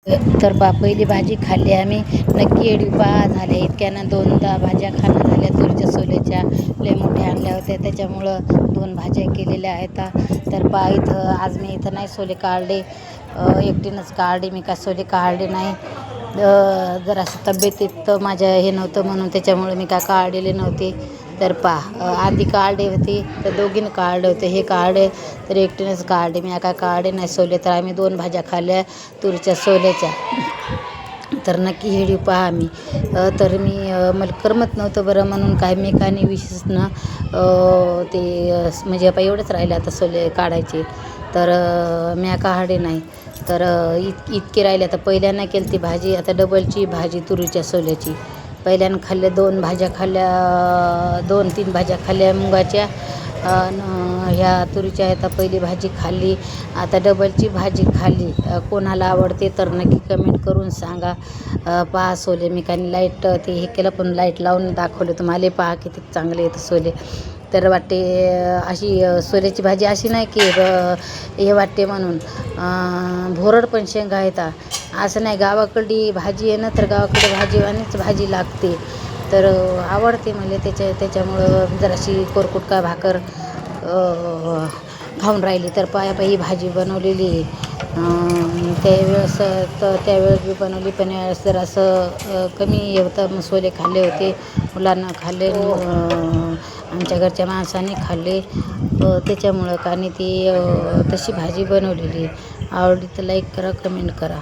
तर पहिली भाजी खाल्ली आम्ही. नक्की एवढी झाल्या इतक्यानं 2दा भाज्या खाणं झाल्या तुरीच्या सोल्याच्या. लय मोठ्या आणल्या होत्या त्याच्यामुळं 2 भाज्या केलेल्या आहेत. तर इथं आज मी इथं नाही सोले काढले, एकटीनंच काढले. मी काय सोले काढले नाही. जरासं तब्येतीत माझ्या हे नव्हतं म्हणून त्याच्यामुळे मी काय काढलेले नव्हते. तर आधी काढले होते तर दोघीनं काढले होते. हे काढले तर एकटीनंच काढले. मी काय काढले नाही सोले. तर आम्ही 2 भाज्या खाल्ल्या तुरीच्या सोल्याच्या. तर नक्की व्हिडिओ पहा मी. तर मी मला करमत नव्हतं बरं म्हणून काय मी काय नाही विशेष ना ते म्हणजे एवढंच राहिले आता सोले काढायचे. तर मी काढले नाही. तर इतके राहिले. आता पहिल्यानं केली ती भाजी, आता डबलची भाजी तुरीच्या सोल्याची. पहिल्यानं खाल्ल्या 2 भाज्या खाल्ल्या, 2-3 भाज्या खाल्ल्या मुगाच्या. ह्या तुरीच्या आता पहिली भाजी खाल्ली, आता डबलची भाजी खाल्ली. कोणाला आवडते तर नक्की कमेंट करून सांगा. पहा सोले मी काही लाईट ते हे केलं पण लाईट लावून दाखवले तुम्हाला. पहा किती चांगले आहेत सोले. तर वाटते अशी सोल्याची भाजी अशी नाही की हे वाटते म्हणून भोरड पण शेंगा आहेत. असं नाही, गावाकडली भाजी आहे ना, तर गावाकडे भाजीवानीच भाजी लागते. तर आवडते मला त्याच्यामुळं जराशी कोरकुटका भाकर खाऊन राहिली. तर ही भाजी बनवलेली त्यावेळेस त्यावेळेस बी बनवली, पण यावेळेस जरासं कमी होतं. मसाले खाल्ले होते, मुलांना खाल्ले, आमच्या घरच्या माणसांनी खाल्ले. त्याच्यामुळं का नाही ती तशी भाजी बनवलेली. आवडली तर लाईक करा, कमेंट करा.